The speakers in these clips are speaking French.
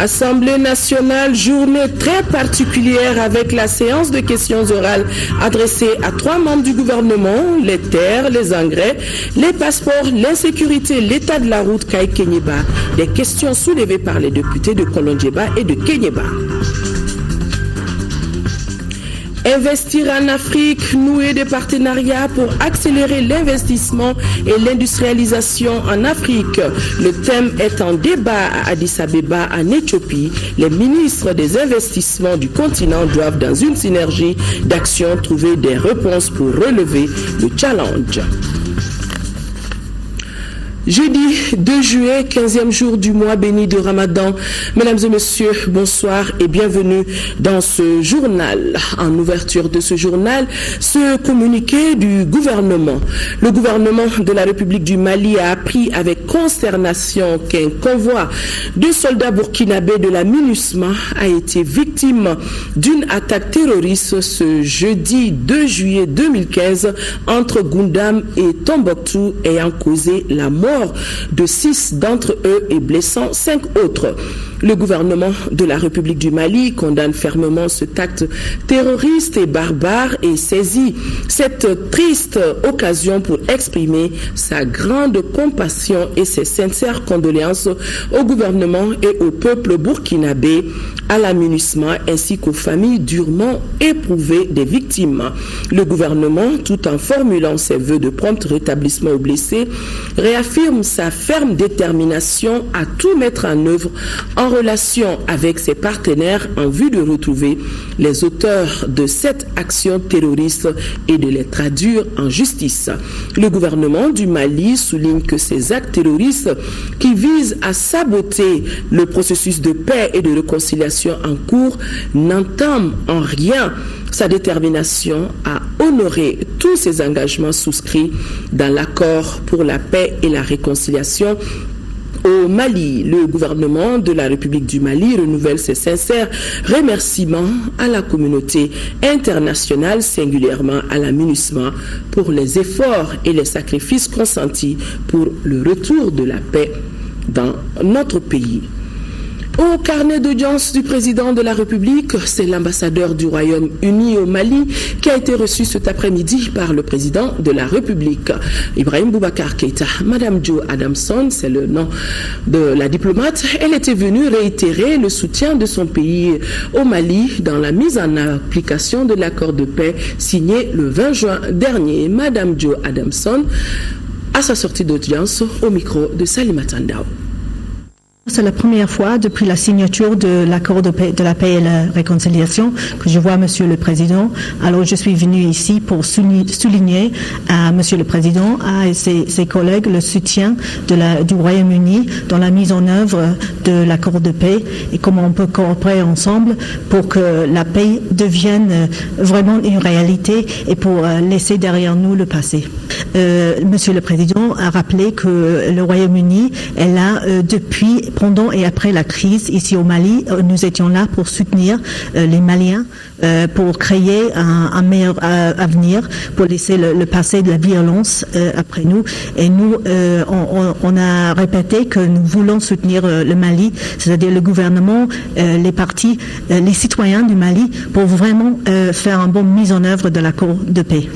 Assemblée nationale, journée très particulière avec la séance de questions orales adressée à 3 membres du gouvernement, les terres, les engrais, les passeports, l'insécurité, l'état de la route Kaï-Kenyeba. Des questions soulevées par les députés de Kolonjeba et de Kenyeba. Investir en Afrique, nouer des partenariats pour accélérer l'investissement et l'industrialisation en Afrique. Le thème est en débat à Addis Abeba, en Éthiopie. Les ministres des investissements du continent doivent, dans une synergie d'action, trouver des réponses pour relever le challenge. Jeudi 2 juillet, 15e jour du mois béni de Ramadan. Mesdames et messieurs, bonsoir et bienvenue dans ce journal. En ouverture de ce journal, ce communiqué du gouvernement. Le gouvernement de la République du Mali a appris avec consternation qu'un convoi de soldats burkinabés de la MINUSMA a été victime d'une attaque terroriste ce jeudi 2 juillet 2015 entre Goundam et Tombouctou, ayant causé la mort de 6 d'entre eux et blessant 5 autres. Le gouvernement de la République du Mali condamne fermement cet acte terroriste et barbare et saisit cette triste occasion pour exprimer sa grande compassion et ses sincères condoléances au gouvernement et au peuple burkinabé, à la MINUSMA ainsi qu'aux familles durement éprouvées des victimes. Le gouvernement, tout en formulant ses vœux de prompt rétablissement aux blessés, réaffirme sa ferme détermination à tout mettre en œuvre en relation avec ses partenaires en vue de retrouver les auteurs de cette action terroriste et de les traduire en justice. Le gouvernement du Mali souligne que ces actes terroristes qui visent à saboter le processus de paix et de réconciliation en cours n'entament en rien sa détermination à honorer tous ses engagements souscrits dans l'accord pour la paix et la réconciliation au Mali. Le gouvernement de la République du Mali renouvelle ses sincères remerciements à la communauté internationale, singulièrement à la MINUSMA, pour les efforts et les sacrifices consentis pour le retour de la paix dans notre pays. Au carnet d'audience du président de la République, c'est l'ambassadeur du Royaume-Uni au Mali qui a été reçu cet après-midi par le président de la République, Ibrahim Boubacar Keïta. Madame Jo Adamson, c'est le nom de la diplomate, elle était venue réitérer le soutien de son pays au Mali dans la mise en application de l'accord de paix signé le 20 juin dernier. Madame Jo Adamson, à sa sortie d'audience au micro de Salimata Ndao. C'est la première fois depuis la signature de l'accord de la paix et la réconciliation que je vois Monsieur le Président. Alors je suis venue ici pour souligner à Monsieur le Président, à ses collègues, le soutien du Royaume-Uni dans la mise en œuvre de l'accord de paix et comment on peut coopérer ensemble pour que la paix devienne vraiment une réalité et pour laisser derrière nous le passé. Monsieur le Président a rappelé que le Royaume-Uni est là depuis, pendant et après la crise ici au Mali. Nous étions là pour soutenir les Maliens, pour créer un meilleur avenir, pour laisser le passé de la violence après nous. Et nous, on a répété que nous voulons soutenir le Mali, c'est-à-dire le gouvernement, les partis, les citoyens du Mali, pour vraiment faire une bonne mise en œuvre de l'accord de paix.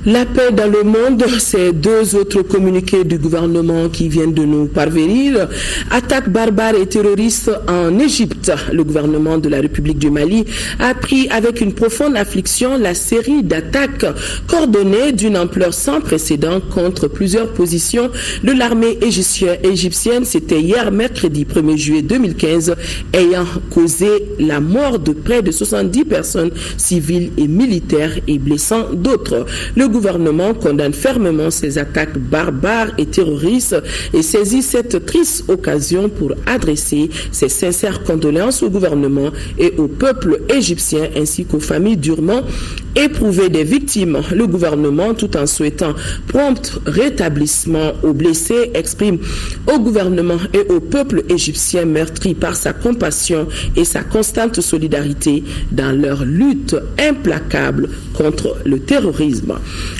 La paix dans le monde, c'est 2 autres communiqués du gouvernement qui viennent de nous parvenir. Attaque barbare et terroriste en Égypte. Le gouvernement de la République du Mali a appris avec une profonde affliction la série d'attaques coordonnées d'une ampleur sans précédent contre plusieurs positions de l'armée égyptienne. C'était hier, mercredi 1er juillet 2015, ayant causé la mort de près de 70 personnes civiles et militaires et blessant d'autres. Le gouvernement condamne fermement ces attaques barbares et terroristes et saisit cette triste occasion pour adresser ses sincères condoléances au gouvernement et au peuple égyptien ainsi qu'aux familles durement éprouvées des victimes. Le gouvernement, tout en souhaitant prompt rétablissement aux blessés, exprime au gouvernement et au peuple égyptien meurtri par sa compassion et sa constante solidarité dans leur lutte implacable contre le terrorisme.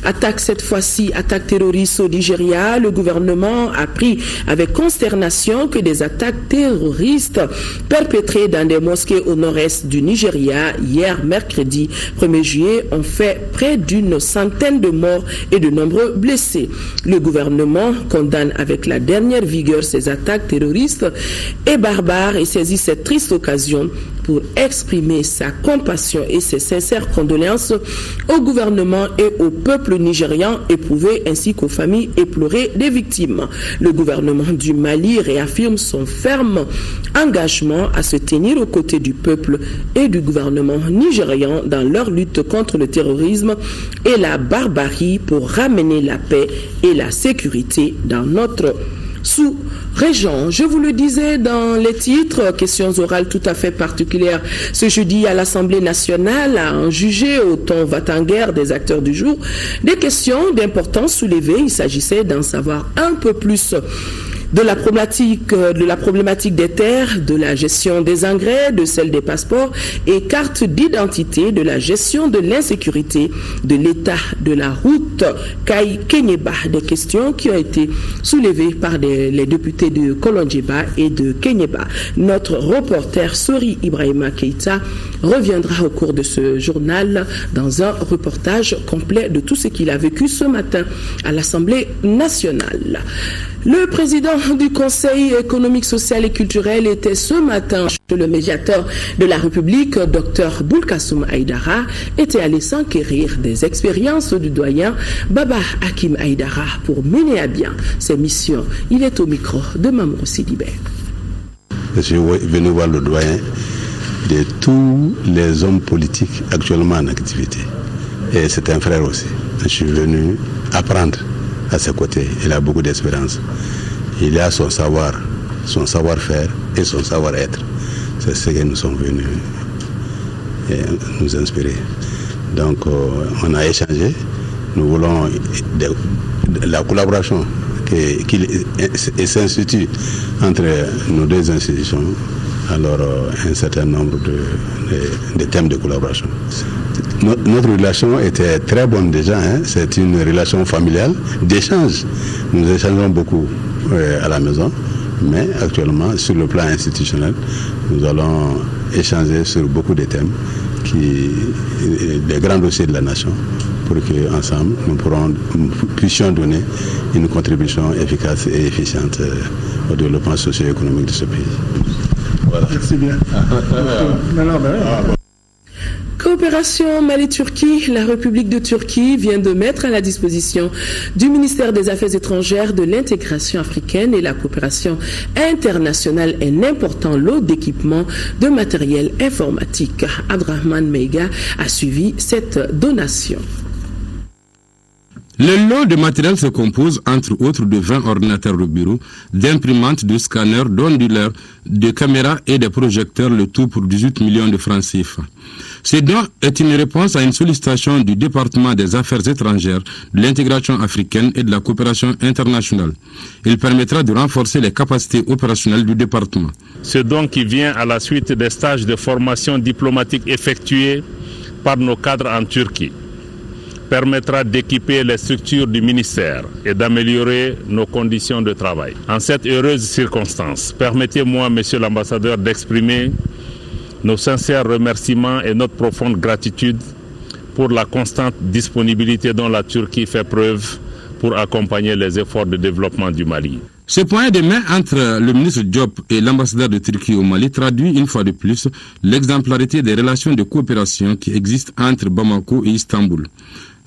Attaque cette fois-ci, attaque terroriste au Nigeria. Le gouvernement a appris avec consternation que des attaques terroristes perpétrées dans des mosquées au nord-est du Nigeria hier mercredi 1er juillet ont fait près d'une centaine de morts et de nombreux blessés. Le gouvernement condamne avec la dernière vigueur ces attaques terroristes et barbares et saisit cette triste occasion pour exprimer sa compassion et ses sincères condoléances au gouvernement et au peuple nigérian éprouvé ainsi qu'aux familles éplorées des victimes. Le gouvernement du Mali réaffirme son ferme engagement à se tenir aux côtés du peuple et du gouvernement nigérian dans leur lutte contre le terrorisme et la barbarie pour ramener la paix et la sécurité dans notre sous-région. Je vous le disais dans les titres, questions orales tout à fait particulières. Ce jeudi à l'Assemblée nationale a en jugé au ton va-t-en-guerre des acteurs du jour des questions d'importance soulevées. Il s'agissait d'en savoir un peu plus de la problématique des terres, de la gestion des engrais, de celle des passeports et cartes d'identité, de la gestion de l'insécurité, de l'état de la route Kayi-Kenyeba. Des questions qui ont été soulevées par les députés de Kolonjeba et de Kenyeba. Notre reporter Sori Ibrahima Keita reviendra au cours de ce journal dans un reportage complet de tout ce qu'il a vécu ce matin à l'Assemblée nationale. Le président du Conseil économique, social et culturel était ce matin chez le médiateur de la République, Dr Boulkassoum Aïdara, était allé s'enquérir des expériences du doyen Baba Hakim Aïdara pour mener à bien ses missions. Il est au micro de Mamour Sidibé. Je suis venu voir le doyen de tous les hommes politiques actuellement en activité. Et c'est un frère aussi. Je suis venu apprendre à ses côtés. Il a beaucoup d'expérience. Il a son savoir, son savoir-faire et son savoir-être. C'est ce que nous sommes venus nous inspirer. Donc on a échangé. Nous voulons la collaboration qui s'institue entre nos deux institutions. Alors un certain nombre de thèmes de collaboration. Notre relation était très bonne déjà, hein? C'est une relation familiale d'échange. Nous échangeons beaucoup à la maison, mais actuellement sur le plan institutionnel, nous allons échanger sur beaucoup de thèmes, des grands dossiers de la nation, pour qu'ensemble nous puissions donner une contribution efficace et efficiente au développement socio-économique de ce pays. Voilà. Merci bien. Coopération Mali-Turquie, la République de Turquie vient de mettre à la disposition du ministère des Affaires étrangères, de l'intégration africaine et la coopération internationale un important lot d'équipements de matériel informatique. Abdrahman Meiga a suivi cette donation. Le lot de matériel se compose entre autres de 20 ordinateurs de bureau, d'imprimantes, de scanners, d'onduleurs, de caméras et de projecteurs, le tout pour 18 millions de francs CFA. Ce don est une réponse à une sollicitation du département des Affaires étrangères, de l'intégration africaine et de la coopération internationale. Il permettra de renforcer les capacités opérationnelles du département. Ce don qui vient à la suite des stages de formation diplomatique effectués par nos cadres en Turquie permettra d'équiper les structures du ministère et d'améliorer nos conditions de travail. En cette heureuse circonstance, permettez-moi, Monsieur l'ambassadeur, d'exprimer nos sincères remerciements et notre profonde gratitude pour la constante disponibilité dont la Turquie fait preuve pour accompagner les efforts de développement du Mali. Ce point de main entre le ministre Diop et l'ambassadeur de Turquie au Mali traduit une fois de plus l'exemplarité des relations de coopération qui existent entre Bamako et Istanbul.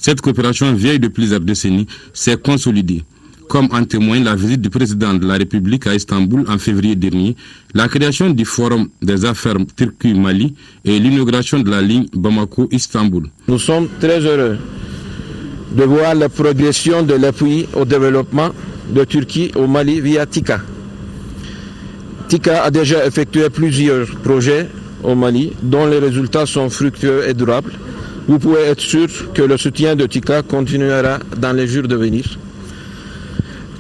Cette coopération vieille de plusieurs décennies s'est consolidée, comme en témoigne la visite du président de la République à Istanbul en février dernier, la création du Forum des affaires Turquie-Mali et l'inauguration de la ligne Bamako-Istanbul. Nous sommes très heureux de voir la progression de l'appui au développement de Turquie au Mali via TICA. TICA a déjà effectué plusieurs projets au Mali dont les résultats sont fructueux et durables. Vous pouvez être sûr que le soutien de TICA continuera dans les jours à venir.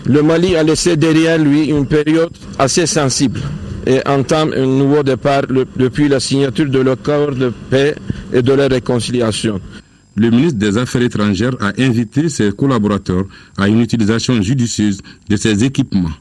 Le Mali a laissé derrière lui une période assez sensible et entame un nouveau départ depuis la signature de l'accord de paix et de la réconciliation. le ministre des Affaires étrangères a invité ses collaborateurs à une utilisation judicieuse de ces équipements.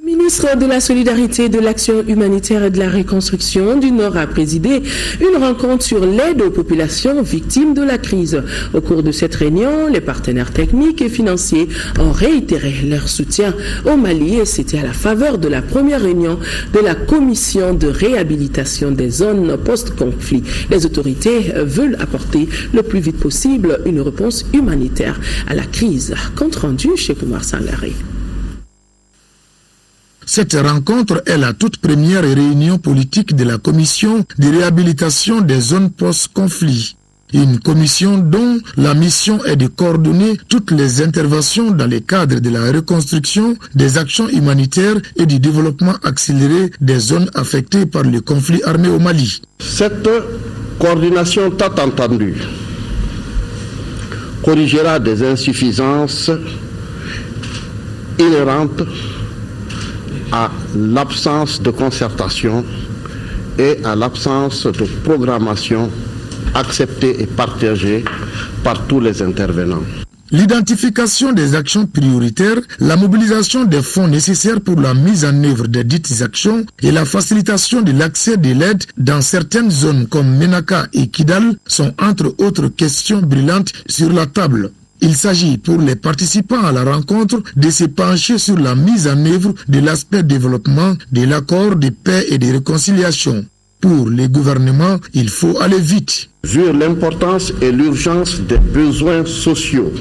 Le ministre de la Solidarité, de l'Action humanitaire et de la Reconstruction du Nord a présidé une rencontre sur l'aide aux populations victimes de la crise. Au cours de cette réunion, les partenaires techniques et financiers ont réitéré leur soutien au Mali et c'était à la faveur de la première réunion de la commission de réhabilitation des zones post-conflit. Les autorités veulent apporter le plus vite possible une réponse humanitaire à la crise. Compte rendu chez Koumar Sangaré. Cette rencontre est la toute première réunion politique de la commission de réhabilitation des zones post-conflit. Une commission dont la mission est de coordonner toutes les interventions dans le cadre de la reconstruction, des actions humanitaires et du développement accéléré des zones affectées par le conflit armé au Mali. Cette coordination tant entendue corrigera des insuffisances inhérentes à l'absence de concertation et à l'absence de programmation acceptée et partagée par tous les intervenants. L'identification des actions prioritaires, la mobilisation des fonds nécessaires pour la mise en œuvre des dites actions et la facilitation de l'accès de l'aide dans certaines zones comme Menaka et Kidal sont entre autres questions brillantes sur la table. Il s'agit pour les participants à la rencontre de se pencher sur la mise en œuvre de l'aspect développement de l'accord de paix et de réconciliation. Pour les gouvernements, il faut aller vite. Vu l'importance et l'urgence des besoins sociaux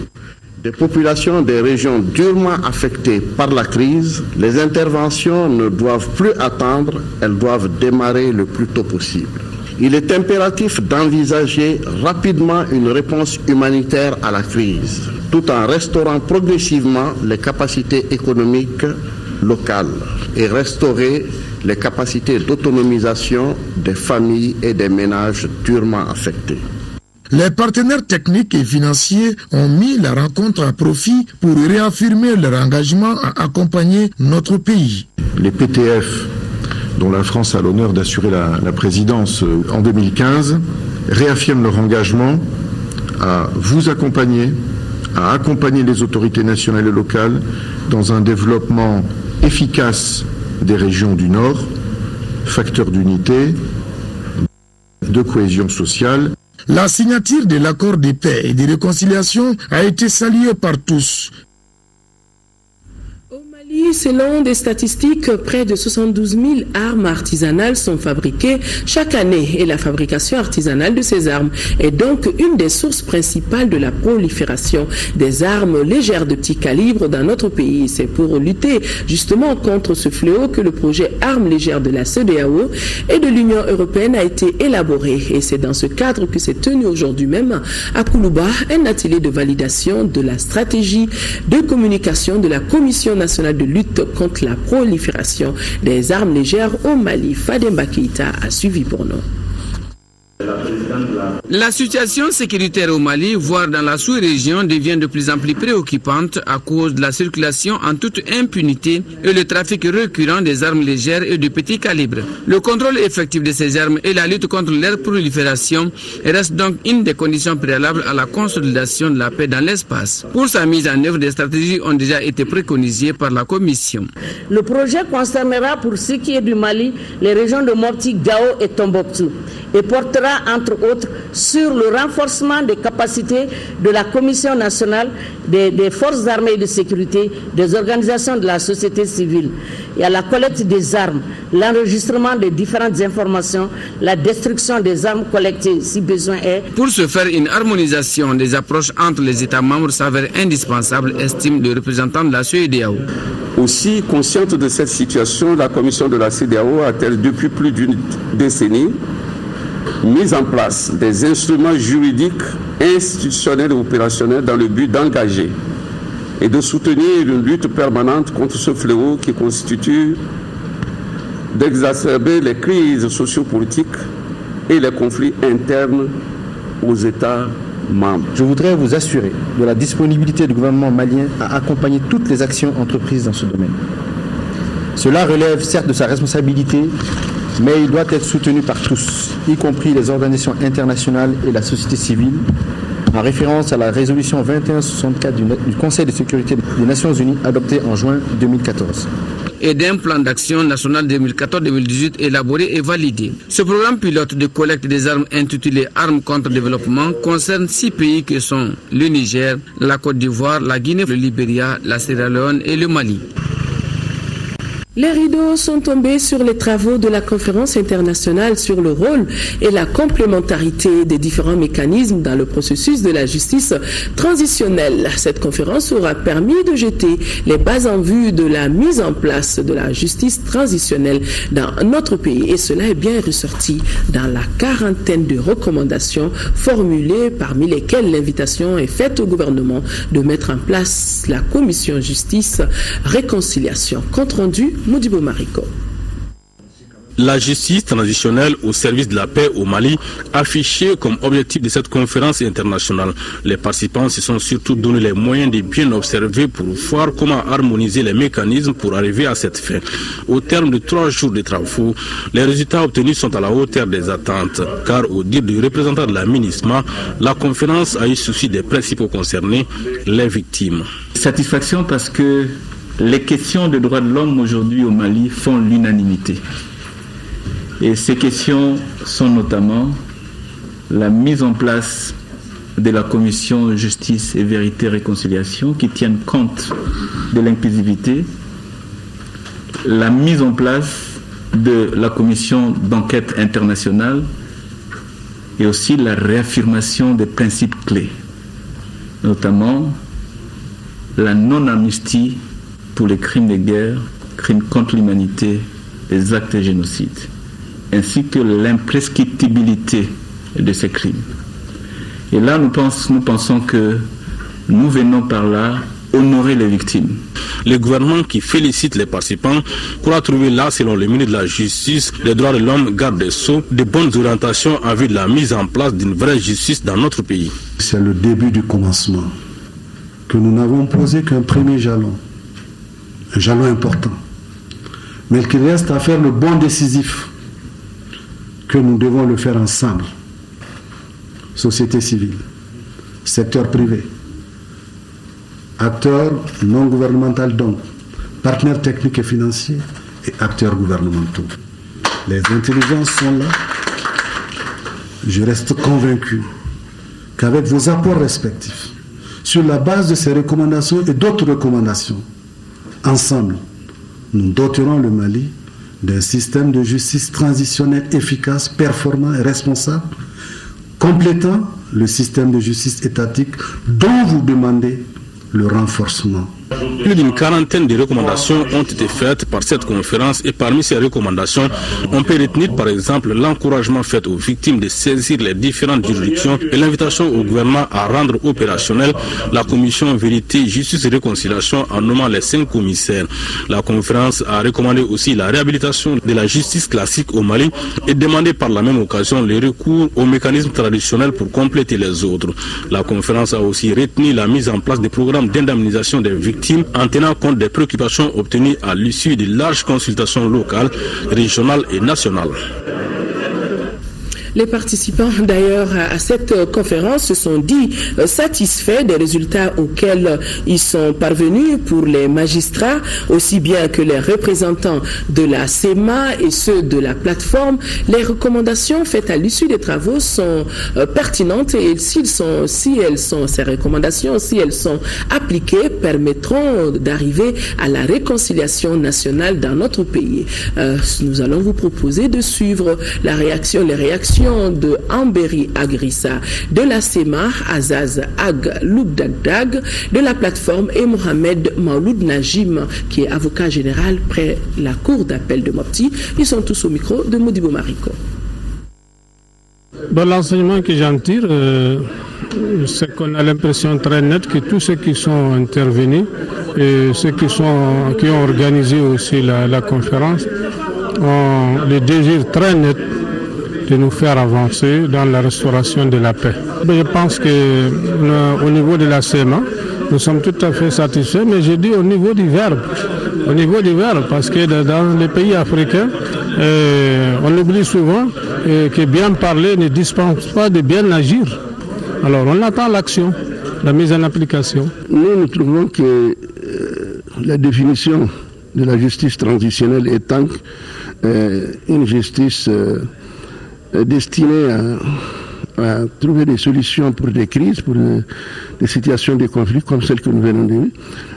des populations des régions durement affectées par la crise, les interventions ne doivent plus attendre, elles doivent démarrer le plus tôt possible. Il est impératif d'envisager rapidement une réponse humanitaire à la crise, tout en restaurant progressivement les capacités économiques locales et restaurer les capacités d'autonomisation des familles et des ménages durement affectés. Les partenaires techniques et financiers ont mis la rencontre à profit pour réaffirmer leur engagement à accompagner notre pays. Les PTF, dont la France a l'honneur d'assurer la présidence en 2015, réaffirment leur engagement à vous accompagner, à accompagner les autorités nationales et locales dans un développement efficace des régions du Nord, facteur d'unité, de cohésion sociale. La signature de l'accord de paix et de réconciliation a été saluée par tous. Selon des statistiques, près de 72 000 armes artisanales sont fabriquées chaque année et la fabrication artisanale de ces armes est donc une des sources principales de la prolifération des armes légères de petit calibre dans notre pays. C'est pour lutter justement contre ce fléau que le projet Armes légères de la CEDEAO et de l'Union européenne a été élaboré et c'est dans ce cadre que s'est tenu aujourd'hui même à Koulouba un atelier de validation de la stratégie de communication de la Commission nationale de lutte contre la prolifération des armes légères au Mali. Fademba Keïta a suivi pour nous. La situation sécuritaire au Mali, voire dans la sous-région, devient de plus en plus préoccupante à cause de la circulation en toute impunité et le trafic récurrent des armes légères et de petit calibre. Le contrôle effectif de ces armes et la lutte contre leur prolifération reste donc une des conditions préalables à la consolidation de la paix dans l'espace. Pour sa mise en œuvre, des stratégies ont déjà été préconisées par la Commission. Le projet concernera pour ce qui est du Mali les régions de Mopti, Gao et Tombouctou et portera entre autres sur le renforcement des capacités de la Commission nationale des forces armées et de sécurité, des organisations de la société civile et à la collecte des armes, l'enregistrement des différentes informations, la destruction des armes collectées si besoin est. Pour ce faire, une harmonisation des approches entre les États membres s'avère indispensable, estime le représentant de la CEDEAO. Aussi consciente de cette situation, la Commission de la CEDEAO a-t-elle depuis plus d'une décennie mise en place des instruments juridiques, institutionnels et opérationnels dans le but d'engager et de soutenir une lutte permanente contre ce fléau qui constitue d'exacerber les crises sociopolitiques et les conflits internes aux États membres. Je voudrais vous assurer de la disponibilité du gouvernement malien à accompagner toutes les actions entreprises dans ce domaine. Cela relève certes de sa responsabilité, mais il doit être soutenu par tous, y compris les organisations internationales et la société civile, en référence à la résolution 2164 du Conseil de sécurité des Nations Unies adoptée en juin 2014. Et d'un plan d'action national 2014-2018 élaboré et validé. Ce programme pilote de collecte des armes intitulé Armes contre le développement concerne 6 pays que sont le Niger, la Côte d'Ivoire, la Guinée, le Libéria, la Sierra Leone et le Mali. Les rideaux sont tombés sur les travaux de la conférence internationale sur le rôle et la complémentarité des différents mécanismes dans le processus de la justice transitionnelle. Cette conférence aura permis de jeter les bases en vue de la mise en place de la justice transitionnelle dans notre pays. Et cela est bien ressorti dans la quarantaine de recommandations formulées, parmi lesquelles l'invitation est faite au gouvernement de mettre en place la commission justice réconciliation. Compte rendu Modibo Mariko. La justice transitionnelle au service de la paix au Mali, affichée comme objectif de cette conférence internationale. Les participants se sont surtout donné les moyens de bien observer pour voir comment harmoniser les mécanismes pour arriver à cette fin. Au terme de 3 jours de travaux, les résultats obtenus sont à la hauteur des attentes, car au dire du représentant de la MINUSMA, la conférence a eu souci des principaux concernés, les victimes. Satisfaction parce que les questions de droits de l'homme aujourd'hui au Mali font l'unanimité. Et ces questions sont notamment la mise en place de la commission justice et vérité réconciliation qui tienne compte de l'inclusivité, la mise en place de la commission d'enquête internationale et aussi la réaffirmation des principes clés, notamment la non-amnistie pour les crimes de guerre, crimes contre l'humanité, les actes de génocide, ainsi que l'imprescriptibilité de ces crimes. Et là, nous pensons que nous venons par là honorer les victimes. Le gouvernement qui félicite les participants pourra trouver là, selon le ministre de la Justice, des droits de l'homme, garde des Sceaux, de bonnes orientations en vue de la mise en place d'une vraie justice dans notre pays. C'est le début du commencement, que nous n'avons posé qu'un premier jalon, un jalon important, mais qu'il reste à faire le bond décisif, que nous devons le faire ensemble. Société civile, secteur privé, acteurs non gouvernementaux donc, partenaires techniques et financiers et acteurs gouvernementaux. Les intelligences sont là. Je reste convaincu qu'avec vos apports respectifs, sur la base de ces recommandations et d'autres recommandations, ensemble, nous doterons le Mali d'un système de justice transitionnelle efficace, performant et responsable, complétant le système de justice étatique dont vous demandez le renforcement. Plus d'une quarantaine de recommandations ont été faites par cette conférence et parmi ces recommandations, on peut retenir par exemple l'encouragement fait aux victimes de saisir les différentes juridictions et l'invitation au gouvernement à rendre opérationnelle la commission vérité, justice et réconciliation en nommant les 5 commissaires. La conférence a recommandé aussi la réhabilitation de la justice classique au Mali et demandé par la même occasion le recours aux mécanismes traditionnels pour compléter les autres. La conférence a aussi retenu la mise en place des programmes d'indemnisation des victimes en tenant compte des préoccupations obtenues à l'issue de larges consultations locales, régionales et nationales. Les participants d'ailleurs à cette conférence se sont dit satisfaits des résultats auxquels ils sont parvenus pour les magistrats, aussi bien que les représentants de la CEMA et ceux de la plateforme. Les recommandations faites à l'issue des travaux sont pertinentes et ces recommandations, si elles sont appliquées, permettront d'arriver à la réconciliation nationale dans notre pays. Nous allons vous proposer de suivre les réactions de Amberi Agrissa, de la CEMA, Azaz Ag Lougdagdag, de la plateforme et Mohamed Maouloud Najim, qui est avocat général près la cour d'appel de Mopti. Ils sont tous au micro de Modibo Mariko. Dans l'enseignement que j'en tire, c'est qu'on a l'impression très nette que tous ceux qui sont intervenus et ceux qui ont organisé aussi la conférence ont le désir très net de nous faire avancer dans la restauration de la paix. Je pense qu'au niveau de la CEMA, nous sommes tout à fait satisfaits, mais je dis au niveau du verbe, parce que dans les pays africains, On oublie souvent que bien parler ne dispense pas de bien agir. Alors on attend l'action, la mise en application. Nous trouvons que la définition de la justice transitionnelle étant une justice destinée à trouver des solutions pour des crises, pour des situations de conflit comme celle que nous venons de vivre.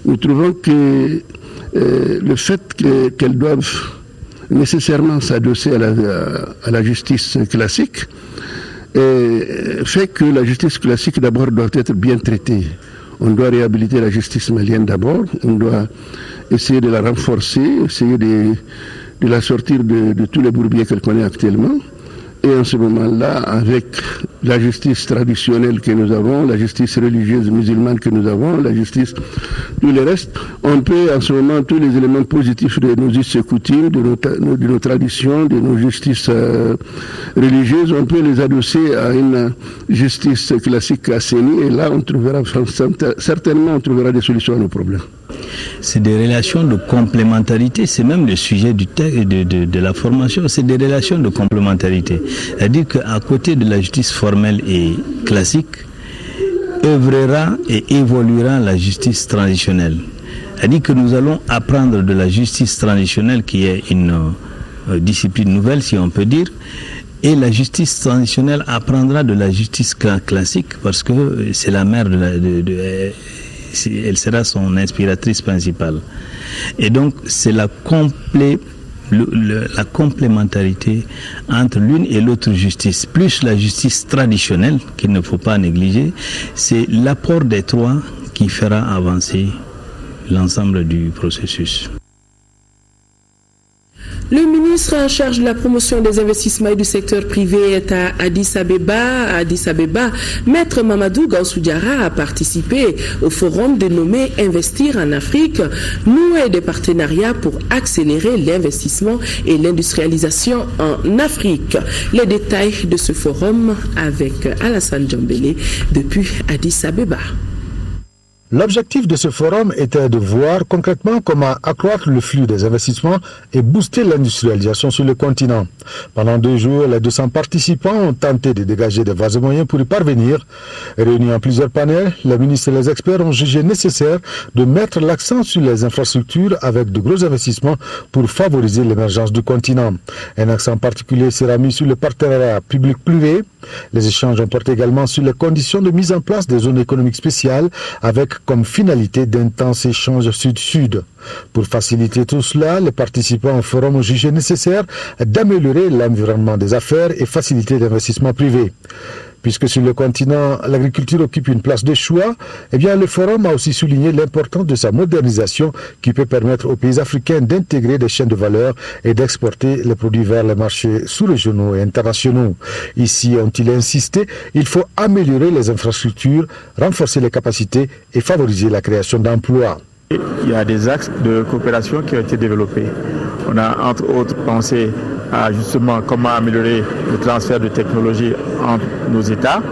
Nous trouvons que le fait qu'elles doivent nécessairement s'adosser à la justice classique fait que la justice classique d'abord doit être bien traitée. On doit réhabiliter la justice malienne d'abord, on doit essayer de la renforcer, essayer de la sortir de tous les bourbiers qu'elle connaît actuellement. Et en ce moment-là, avec la justice traditionnelle que nous avons, la justice religieuse musulmane que nous avons, la justice, tout le reste, on peut en ce moment tous les éléments positifs de nos us et coutumes, de nos traditions, de nos justices religieuses, on peut les adosser à une justice classique assainie et là on trouvera certainement des solutions à nos problèmes. C'est des relations de complémentarité, c'est même le sujet de la formation, c'est des relations de complémentarité. C'est-à-dire qu'à côté de la justice formelle et classique, œuvrera et évoluera la justice transitionnelle. C'est-à-dire que nous allons apprendre de la justice transitionnelle qui est une discipline nouvelle, si on peut dire, et la justice transitionnelle apprendra de la justice classique parce que c'est la mère elle sera son inspiratrice principale. Et donc, c'est la complémentarité entre l'une et l'autre justice, plus la justice traditionnelle, qu'il ne faut pas négliger, c'est l'apport des trois qui fera avancer l'ensemble du processus. Le ministre en charge de la promotion des investissements et du secteur privé est à Addis Abeba. Maître Mamadou Gawsu Diarra a participé au forum dénommé Investir en Afrique, nouer des partenariats pour accélérer l'investissement et l'industrialisation en Afrique. Les détails de ce forum avec Alassane Djambélé depuis Addis Abeba. L'objectif de ce forum était de voir concrètement comment accroître le flux des investissements et booster l'industrialisation sur le continent. Pendant 2 jours, les 200 participants ont tenté de dégager des voies et moyens pour y parvenir. Réunis en plusieurs panels, les ministres et les experts ont jugé nécessaire de mettre l'accent sur les infrastructures avec de gros investissements pour favoriser l'émergence du continent. Un accent particulier sera mis sur le partenariat public-privé. Les échanges ont porté également sur les conditions de mise en place des zones économiques spéciales avec comme finalité d'intenses échanges sud-sud. Pour faciliter tout cela, les participants au forum ont jugé nécessaire d'améliorer l'environnement des affaires et faciliter l'investissement privé. Puisque sur le continent, l'agriculture occupe une place de choix, le forum a aussi souligné l'importance de sa modernisation qui peut permettre aux pays africains d'intégrer des chaînes de valeur et d'exporter les produits vers les marchés sous-régionaux et internationaux. Ici, ont-ils insisté, il faut améliorer les infrastructures, renforcer les capacités et favoriser la création d'emplois. Il y a des axes de coopération qui ont été développés. On a entre autres pensé à justement comment améliorer le transfert de technologies entre nos États,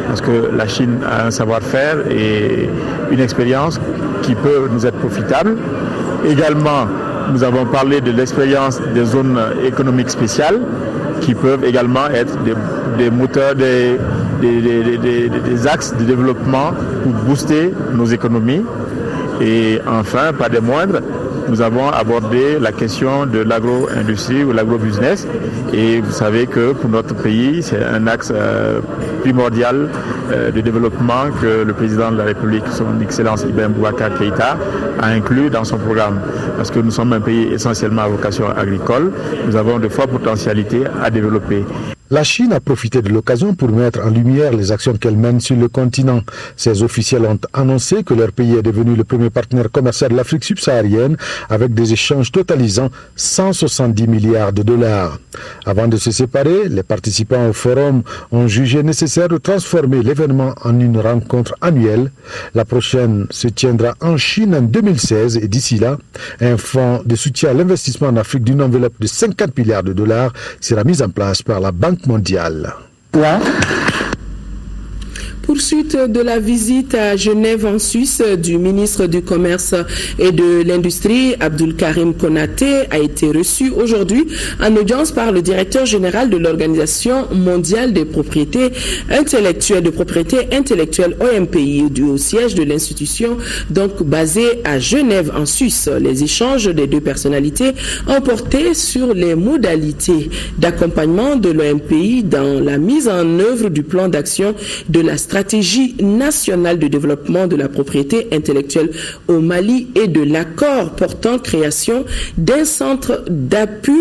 parce que la Chine a un savoir-faire et une expérience qui peut nous être profitable. Également, nous avons parlé de l'expérience des zones économiques spéciales qui peuvent également être des moteurs, des axes de développement pour booster nos économies. Et enfin, pas des moindres, nous avons abordé la question de l'agro-industrie ou l'agro-business. Et vous savez que pour notre pays, c'est un axe primordial de développement que le président de la République, son Excellence Ibrahim Boubacar Keïta, a inclus dans son programme. Parce que nous sommes un pays essentiellement à vocation agricole, nous avons de fortes potentialités à développer. La Chine a profité de l'occasion pour mettre en lumière les actions qu'elle mène sur le continent. Ces officiels ont annoncé que leur pays est devenu le premier partenaire commercial de l'Afrique subsaharienne avec des échanges totalisant 170 milliards de dollars. Avant de se séparer, les participants au forum ont jugé nécessaire de transformer l'événement en une rencontre annuelle. La prochaine se tiendra en Chine en 2016 et d'ici là, un fonds de soutien à l'investissement en Afrique d'une enveloppe de 50 milliards de dollars sera mis en place par la Banque mondiale. Poursuite de la visite à Genève en Suisse du ministre du Commerce et de l'Industrie, Abdul Karim Konaté, a été reçu aujourd'hui en audience par le directeur général de l'Organisation mondiale des propriétés intellectuelles, OMPI, au siège de l'institution, donc basée à Genève en Suisse. Les échanges des deux personnalités ont porté sur les modalités d'accompagnement de l'OMPI dans la mise en œuvre du plan d'action de la stratégie nationale de développement de la propriété intellectuelle au Mali et de l'accord portant création d'un centre d'appui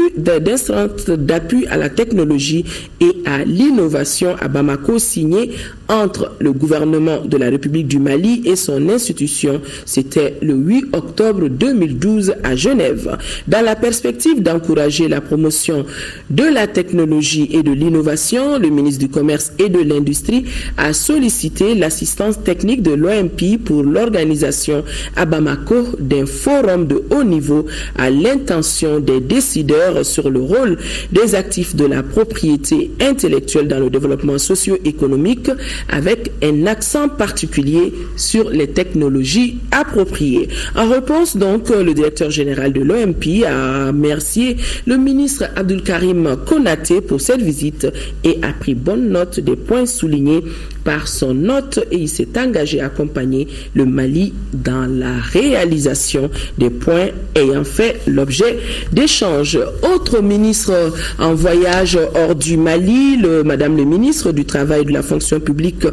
à la technologie et à l'innovation à Bamako, signé entre le gouvernement de la République du Mali et son institution. C'était le 8 octobre 2012 à Genève. Dans la perspective d'encourager la promotion de la technologie et de l'innovation, le ministre du Commerce et de l'Industrie a sollicité l'assistance technique de l'OMPI pour l'organisation à Bamako d'un forum de haut niveau à l'intention des décideurs sur le rôle des actifs de la propriété intellectuelle dans le développement socio-économique, avec un accent particulier sur les technologies appropriées. En réponse donc, le directeur général de l'OMPI a remercié le ministre Abdul Karim Konaté pour cette visite et a pris bonne note des points soulignés par son hôte, et il s'est engagé à accompagner le Mali dans la réalisation des points ayant fait l'objet d'échanges. Autre ministre en voyage hors du Mali, Madame le ministre du Travail et de la fonction publique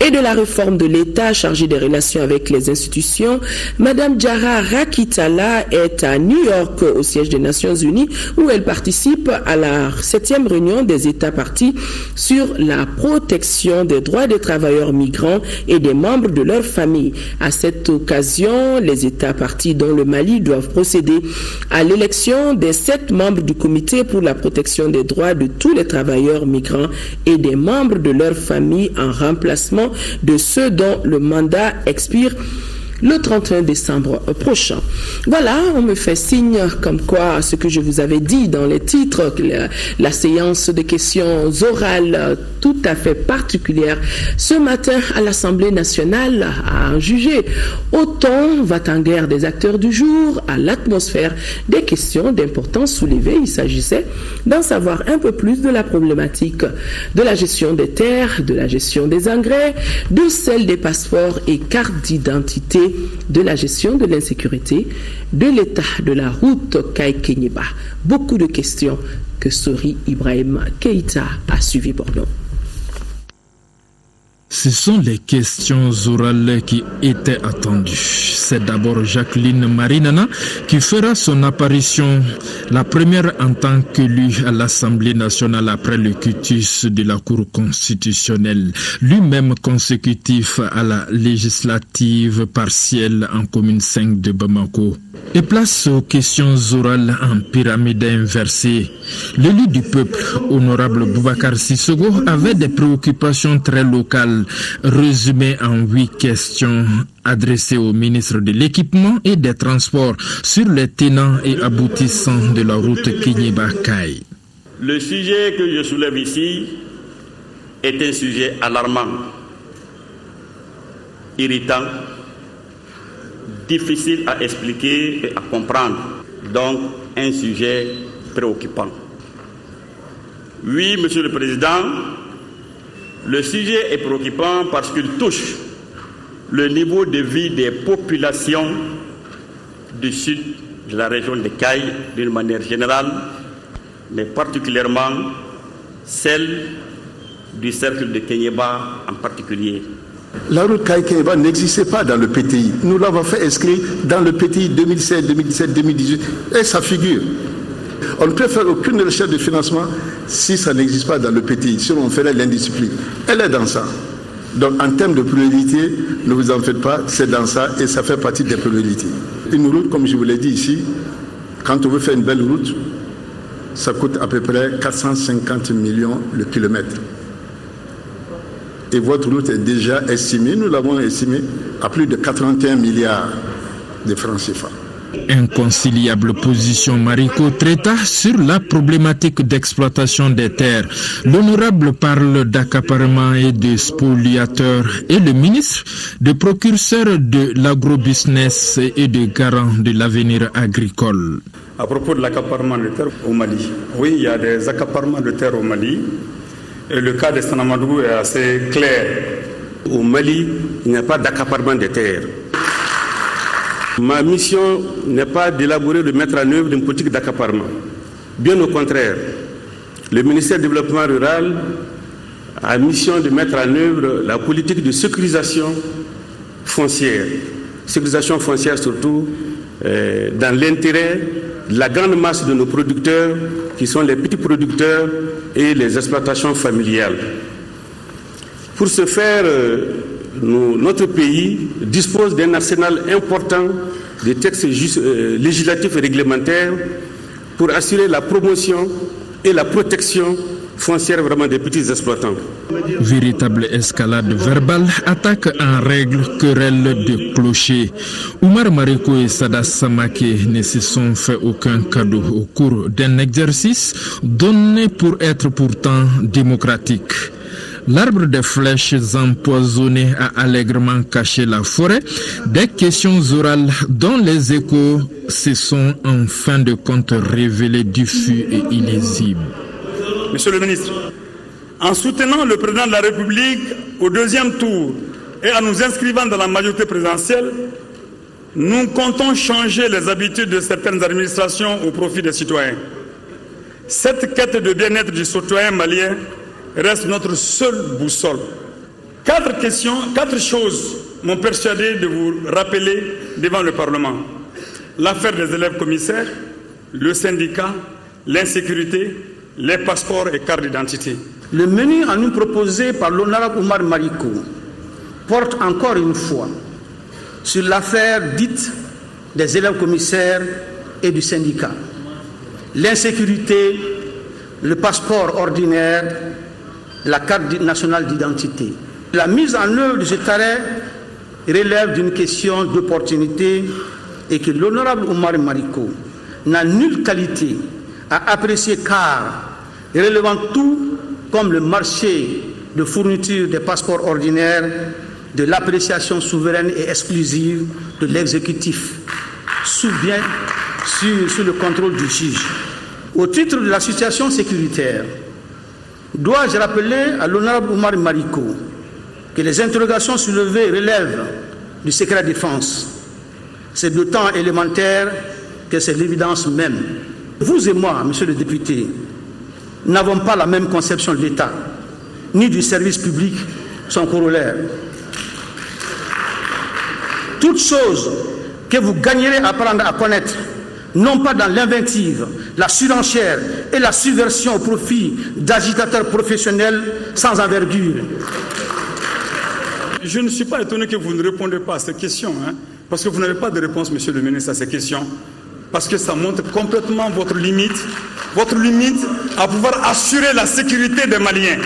et de la réforme de l'État chargée des relations avec les institutions, Madame Jara Rakitala est à New York au siège des Nations Unies où elle participe à la 7e réunion des États partis sur la protection des droits des travailleurs migrants et des membres de leur famille. À cette occasion, les États partis dont le Mali doivent procéder à l'élection des 7 membres du comité pour la protection des droits de tous les travailleurs migrants et des membres de leur famille en remplacement de ceux dont le mandat expire le 31 décembre prochain. Voilà, on me fait signe comme quoi ce que je vous avais dit dans les titres, la séance de questions orales tout à fait particulière ce matin à l'Assemblée nationale a en jugé au ton va-t-en-guerre des acteurs du jour, à l'atmosphère des questions d'importance soulevées. Il s'agissait d'en savoir un peu plus de la problématique de la gestion des terres, de la gestion des engrais, de celle des passeports et cartes d'identité, de la gestion de l'insécurité, de l'état de la route Kaï-Kenyeba. Beaucoup de questions que Sori Ibrahim Keïta a suivies pour nous. Ce sont les questions orales qui étaient attendues. C'est d'abord Jacqueline Marinana qui fera son apparition, la première en tant qu'élue à l'Assemblée nationale après le quitus de la Cour constitutionnelle, lui-même consécutif à la législative partielle en commune 5 de Bamako. Et place aux questions orales en pyramide inversée. L'élu du peuple, honorable Boubacar Sissogo, avait des préoccupations très locales, résumées en 8 questions adressées au ministre de l'Équipement et des Transports sur les tenants et aboutissants de la route Kenyeba-Kaï. Le sujet que je soulève ici est un sujet alarmant, irritant, difficile à expliquer et à comprendre, donc un sujet préoccupant. Oui, Monsieur le Président, le sujet est préoccupant parce qu'il touche le niveau de vie des populations du sud de la région de Kaï d'une manière générale, mais particulièrement celle du cercle de Kenyeba en particulier. La route Kaï-Kenyeba n'existait pas dans le PTI. Nous l'avons fait inscrire dans le PTI 2016, 2017, 2018 et ça figure. On ne peut faire aucune recherche de financement si ça n'existe pas dans le PTI, sinon on ferait l'indiscipline. Elle est dans ça. Donc en termes de priorité, ne vous en faites pas, c'est dans ça et ça fait partie des priorités. Une route, comme je vous l'ai dit ici, quand on veut faire une belle route, ça coûte à peu près 450 millions le kilomètre. Et votre route est déjà estimée, nous l'avons estimée, à plus de 81 milliards de francs CFA. Inconciliable position, Mariko traita sur la problématique d'exploitation des terres. L'honorable parle d'accaparement et de spoliateurs et le ministre de précurseur de l'agrobusiness et de garant de l'avenir agricole. À propos de l'accaparement de terres au Mali, oui, il y a des accaparements de terres au Mali et le cas de Sanamadougou est assez clair. Au Mali, il n'y a pas d'accaparement de terres. Ma mission n'est pas d'élaborer, de mettre en œuvre une politique d'accaparement. Bien au contraire, le ministère du Développement rural a mission de mettre en œuvre la politique de sécurisation foncière. Sécurisation foncière surtout dans l'intérêt de la grande masse de nos producteurs qui sont les petits producteurs et les exploitations familiales. Pour ce faire, notre pays dispose d'un arsenal important de textes législatifs et réglementaires pour assurer la promotion et la protection foncière vraiment des petits exploitants. Véritable escalade verbale, attaque en règle, querelle de clocher. Oumar Mariko et Sada Samake ne se sont fait aucun cadeau au cours d'un exercice donné pour être pourtant démocratique. L'arbre des flèches empoisonnées a allègrement caché la forêt. Des questions orales dont les échos se sont en fin de compte révélés diffus et illisibles. Monsieur le ministre, en soutenant le président de la République au deuxième tour et en nous inscrivant dans la majorité présidentielle, nous comptons changer les habitudes de certaines administrations au profit des citoyens. Cette quête de bien-être du citoyen malien reste notre seule boussole. 4 choses m'ont persuadé de vous rappeler devant le Parlement. L'affaire des élèves commissaires, le syndicat, l'insécurité, les passeports et cartes d'identité. Le menu en nous proposé par l'honorable Oumar Mariko porte encore une fois sur l'affaire dite des élèves commissaires et du syndicat. L'insécurité, le passeport ordinaire, la carte nationale d'identité. La mise en œuvre de cet arrêt relève d'une question d'opportunité et que l'honorable Oumar Mariko n'a nulle qualité à apprécier car relevant tout comme le marché de fourniture des passeports ordinaires de l'appréciation souveraine et exclusive de l'exécutif, sous le contrôle du juge. Au titre de la situation sécuritaire, dois-je rappeler à l'honorable Oumar Mariko que les interrogations soulevées relèvent du secret de défense. C'est d'autant élémentaire que c'est l'évidence même. Vous et moi, monsieur le député, n'avons pas la même conception de l'État, ni du service public, son corollaire. Toutes choses que vous gagnerez à apprendre à connaître, non pas dans l'inventive, la surenchère et la subversion au profit d'agitateurs professionnels sans envergure. Je ne suis pas étonné que vous ne répondez pas à ces questions, parce que vous n'avez pas de réponse, monsieur le ministre, à ces questions, parce que ça montre complètement votre limite à pouvoir assurer la sécurité des Maliens.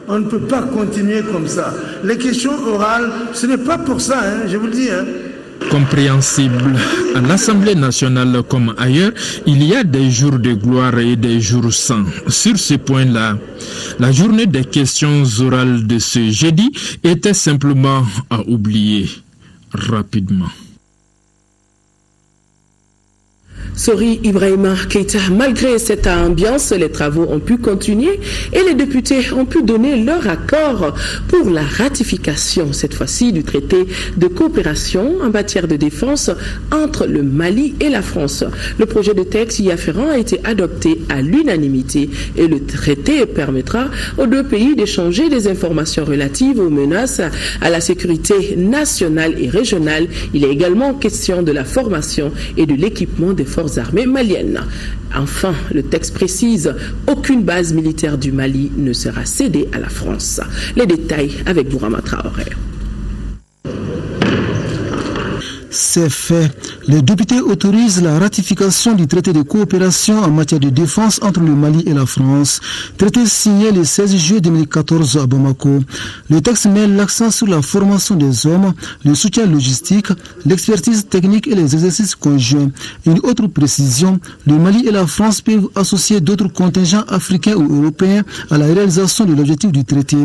On ne peut pas continuer comme ça. Les questions orales, ce n'est pas pour ça, je vous le dis. Compréhensible. À l'Assemblée nationale comme ailleurs, il y a des jours de gloire et des jours sans. Sur ce point-là, la journée des questions orales de ce jeudi était simplement à oublier rapidement. Sori Ibrahima Keïta, malgré cette ambiance, les travaux ont pu continuer et les députés ont pu donner leur accord pour la ratification, cette fois-ci, du traité de coopération en matière de défense entre le Mali et la France. Le projet de texte y afférent a été adopté à l'unanimité et le traité permettra aux deux pays d'échanger des informations relatives aux menaces à la sécurité nationale et régionale. Il est également question de la formation et de l'équipement des forces armées maliennes. Enfin, le texte précise aucune base militaire du Mali ne sera cédée à la France. Les détails avec Bourama Traoré. C'est fait. Les députés autorisent la ratification du traité de coopération en matière de défense entre le Mali et la France. Traité signé le 16 juillet 2014 à Bamako. Le texte met l'accent sur la formation des hommes, le soutien logistique, l'expertise technique et les exercices conjoints. Une autre précision, le Mali et la France peuvent associer d'autres contingents africains ou européens à la réalisation de l'objectif du traité.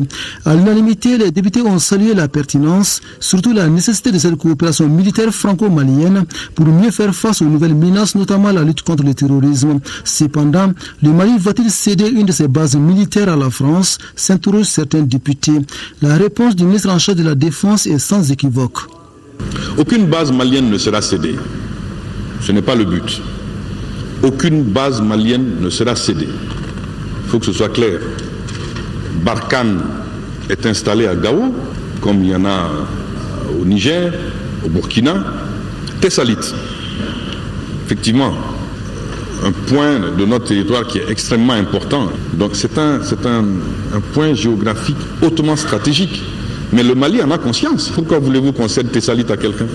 À l'unanimité, les députés ont salué la pertinence, surtout la nécessité de cette coopération militaire franco-malienne pour mieux faire face aux nouvelles menaces, notamment la lutte contre le terrorisme. Cependant, le Mali va-t-il céder une de ses bases militaires à la France, s'interrogent certains députés. La réponse du ministre en charge de la Défense est sans équivoque. Aucune base malienne ne sera cédée. Ce n'est pas le but. Aucune base malienne ne sera cédée. Il faut que ce soit clair. Barkhane est installé à Gao, comme il y en a au Niger, au Burkina. Tessalit, effectivement, un point de notre territoire qui est extrêmement important. Donc c'est un point géographique hautement stratégique. Mais le Mali en a conscience. Pourquoi voulez-vous qu'on cède Tessalit à quelqu'un?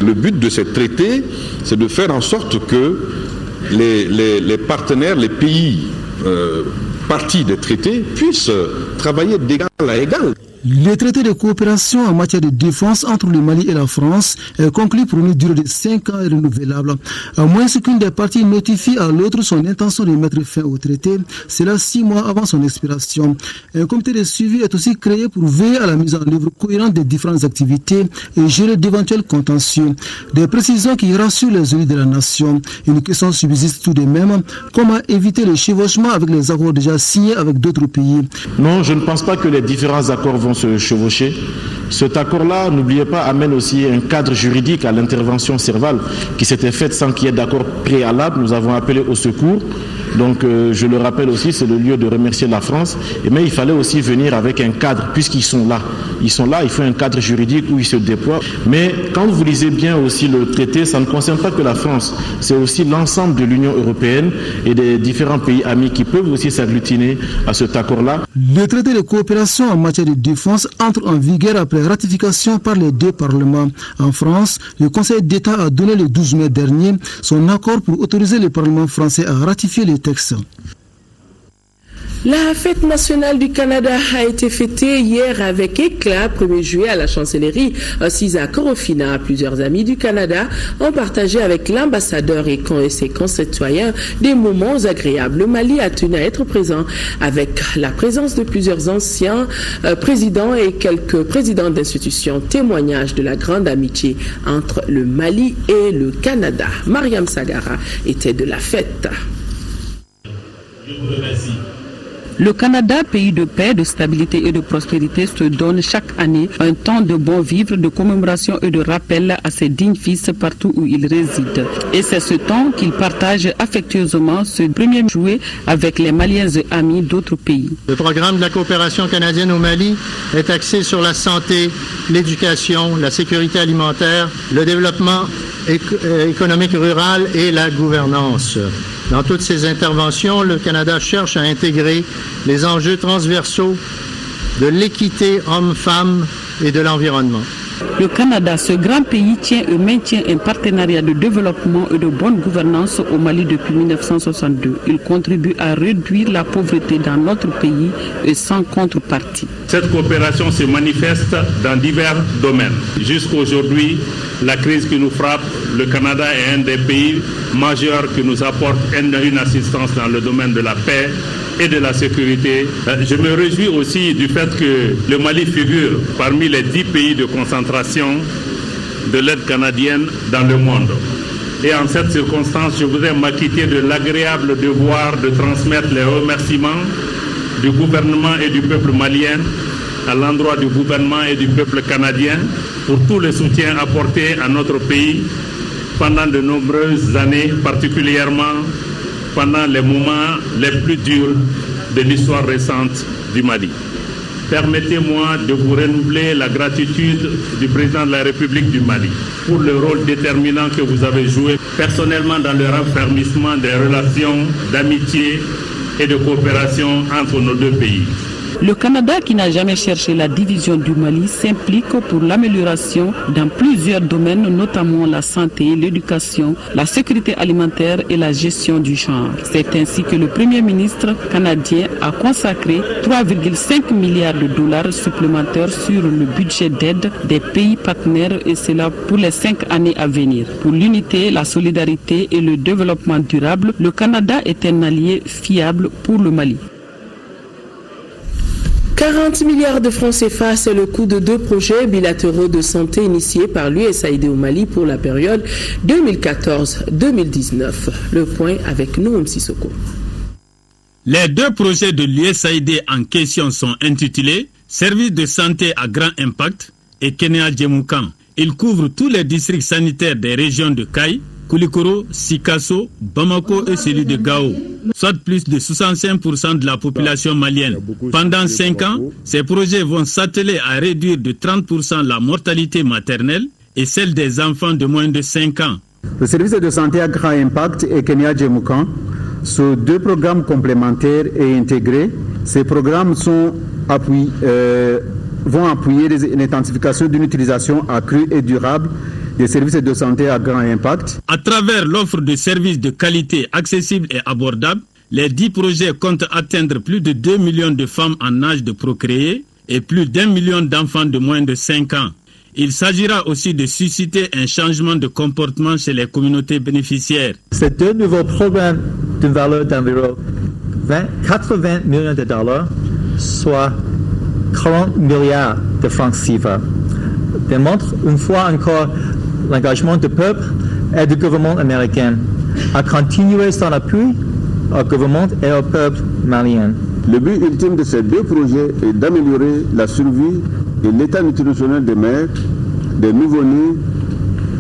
Le but de ce traité, c'est de faire en sorte que les partenaires, les pays parties des traités puissent travailler d'égal à égal. Le traité de coopération en matière de défense entre le Mali et la France est conclu pour une durée de 5 ans et renouvelable. À moins qu'une des parties notifie à l'autre son intention de mettre fin au traité, c'est là 6 mois avant son expiration. Un comité de suivi est aussi créé pour veiller à la mise en œuvre cohérente des différentes activités et gérer d'éventuels contentieux. Des précisions qui rassurent les élus de la nation. Une question subsiste tout de même, comment éviter le chevauchement avec les accords déjà signés avec d'autres pays? Non, je ne pense pas que les différents accords vont se chevaucher. Cet accord-là, n'oubliez pas, amène aussi un cadre juridique à l'intervention Serval qui s'était faite sans qu'il y ait d'accord préalable. Nous avons appelé au secours. Donc, je le rappelle aussi, c'est le lieu de remercier la France. Mais il fallait aussi venir avec un cadre, puisqu'ils sont là. Ils sont là, il faut un cadre juridique où ils se déploient. Mais quand vous lisez bien aussi le traité, ça ne concerne pas que la France. C'est aussi l'ensemble de l'Union européenne et des différents pays amis qui peuvent aussi s'agglutiner à cet accord-là. Le traité de coopération en matière de défense entre en vigueur après ratification par les 2 parlements. En France, le Conseil d'État a donné le 12 mai dernier son accord pour autoriser le Parlement français à ratifier les textes. La fête nationale du Canada a été fêtée hier avec éclat, 1er juillet à la chancellerie assise à Corofina. Plusieurs amis du Canada ont partagé avec l'ambassadeur et ses concitoyens des moments agréables. Le Mali a tenu à être présent avec la présence de plusieurs anciens présidents et quelques présidents d'institutions. Témoignage de la grande amitié entre le Mali et le Canada. Mariam Sagara était de la fête. Je vous remercie. Le Canada, pays de paix, de stabilité et de prospérité, se donne chaque année un temps de bon vivre, de commémoration et de rappel à ses dignes fils partout où ils résident. Et c'est ce temps qu'ils partagent affectueusement ce 1er juillet avec les Maliens et amis d'autres pays. Le programme de la coopération canadienne au Mali est axé sur la santé, l'éducation, la sécurité alimentaire, le développement économique rural et la gouvernance. Dans toutes ces interventions, le Canada cherche à intégrer les enjeux transversaux de l'équité homme-femme et de l'environnement. Le Canada, ce grand pays, tient et maintient un partenariat de développement et de bonne gouvernance au Mali depuis 1962. Il contribue à réduire la pauvreté dans notre pays et sans contrepartie. Cette coopération se manifeste dans divers domaines. Jusqu'à aujourd'hui, la crise qui nous frappe, le Canada est un des pays majeurs qui nous apporte une assistance dans le domaine de la paix et de la sécurité. Je me réjouis aussi du fait que le Mali figure parmi les 10 pays de concentration de l'aide canadienne dans le monde. Et en cette circonstance, je voudrais m'acquitter de l'agréable devoir de transmettre les remerciements du gouvernement et du peuple malien à l'endroit du gouvernement et du peuple canadien pour tout le soutien apporté à notre pays pendant de nombreuses années, particulièrement pendant les moments les plus durs de l'histoire récente du Mali. Permettez-moi de vous renouveler la gratitude du président de la République du Mali pour le rôle déterminant que vous avez joué personnellement dans le raffermissement des relations d'amitié et de coopération entre nos deux pays. Le Canada, qui n'a jamais cherché la division du Mali, s'implique pour l'amélioration dans plusieurs domaines, notamment la santé, l'éducation, la sécurité alimentaire et la gestion du genre. C'est ainsi que le Premier ministre canadien a consacré 3,5 milliards de dollars supplémentaires sur le budget d'aide des pays partenaires, et cela pour les 5 années à venir. Pour l'unité, la solidarité et le développement durable, le Canada est un allié fiable pour le Mali. 40 milliards de francs CFA, c'est le coût de 2 projets bilatéraux de santé initiés par l'USAID au Mali pour la période 2014-2019. Le point avec Noum Sissoko. Les 2 projets de l'USAID en question sont intitulés Services de santé à grand impact et Kenya Djemoukan. Ils couvrent tous les districts sanitaires des régions de Kaï, Koulikoro, Sikasso, Bamako et celui de Gao, soit plus de 65% de la population malienne. Pendant 5 ans, ces projets vont s'atteler à réduire de 30% la mortalité maternelle et celle des enfants de moins de 5 ans. Le service de santé à grand impact et Kenya Djemoukan sont 2 programmes complémentaires et intégrés. Ces programmes vont appuyer l'identification d'une utilisation accrue et durable des services de santé à grand impact. À travers l'offre de services de qualité accessibles et abordables, les 10 projets comptent atteindre plus de 2 millions de femmes en âge de procréer et plus d'1 million d'enfants de moins de 5 ans. Il s'agira aussi de susciter un changement de comportement chez les communautés bénéficiaires. Ces 2 nouveaux programmes d'une valeur d'environ 80 millions de dollars, soit 40 milliards de francs CFA, démontrent une fois encore l'engagement du peuple et du gouvernement américain à continuer son appui au gouvernement et au peuple malien. Le but ultime de ces 2 projets est d'améliorer la survie et l'état nutritionnel des mères, des nouveau-nés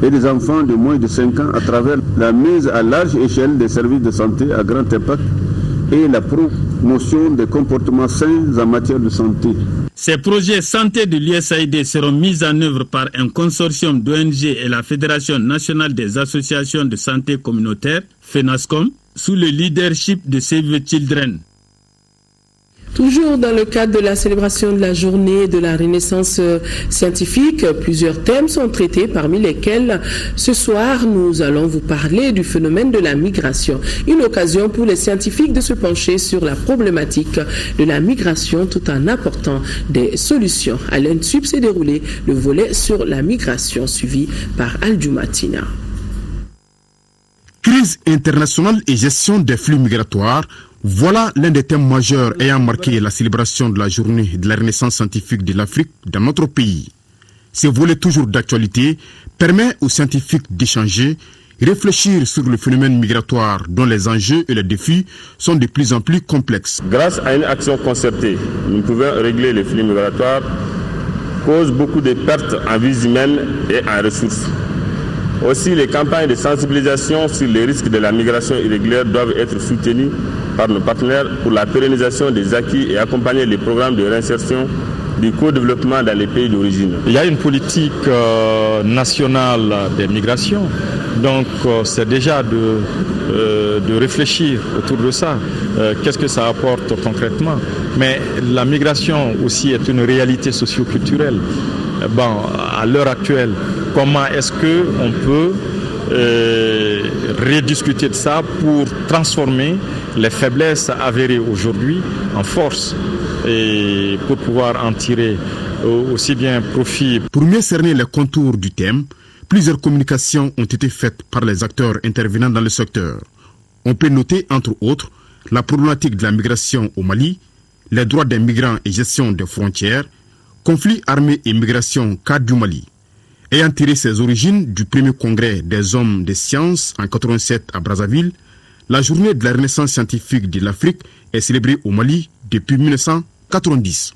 et des enfants de moins de 5 ans à travers la mise à large échelle des services de santé à grand impact et la promotion des comportements sains en matière de santé. Ces projets santé de l'USAID seront mis en œuvre par un consortium d'ONG et la Fédération nationale des associations de santé communautaire, FENASCOM, sous le leadership de Save the Children. Toujours dans le cadre de la célébration de la journée de la Renaissance scientifique, plusieurs thèmes sont traités, parmi lesquels ce soir nous allons vous parler du phénomène de la migration. Une occasion pour les scientifiques de se pencher sur la problématique de la migration tout en apportant des solutions. À l'INSUP s'est déroulé le volet sur la migration suivi par Al-Jumatina. Crise internationale et gestion des flux migratoires. Voilà l'un des thèmes majeurs ayant marqué la célébration de la journée de la Renaissance scientifique de l'Afrique dans notre pays. Ce volet toujours d'actualité permet aux scientifiques d'échanger, réfléchir sur le phénomène migratoire dont les enjeux et les défis sont de plus en plus complexes. Grâce à une action concertée, nous pouvons régler les flux migratoires, causent beaucoup de pertes en vies humaines et en ressources. Aussi, les campagnes de sensibilisation sur les risques de la migration irrégulière doivent être soutenues par nos partenaires pour la pérennisation des acquis et accompagner les programmes de réinsertion du co-développement dans les pays d'origine. Il y a une politique nationale des migrations, donc c'est déjà de réfléchir autour de ça. Qu'est-ce que ça apporte concrètement? Mais la migration aussi est une réalité socio-culturelle. Bon, à l'heure actuelle, comment est-ce qu'on peut rediscuter de ça pour transformer les faiblesses avérées aujourd'hui en force et pour pouvoir en tirer aussi bien profit. Pour mieux cerner les contours du thème, plusieurs communications ont été faites par les acteurs intervenant dans le secteur. On peut noter entre autres la problématique de la migration au Mali, les droits des migrants et gestion des frontières, conflit armé et migration cadre du Mali. Ayant tiré ses origines du premier congrès des hommes des sciences en 1987 à Brazzaville, la journée de la Renaissance scientifique de l'Afrique est célébrée au Mali depuis 1990.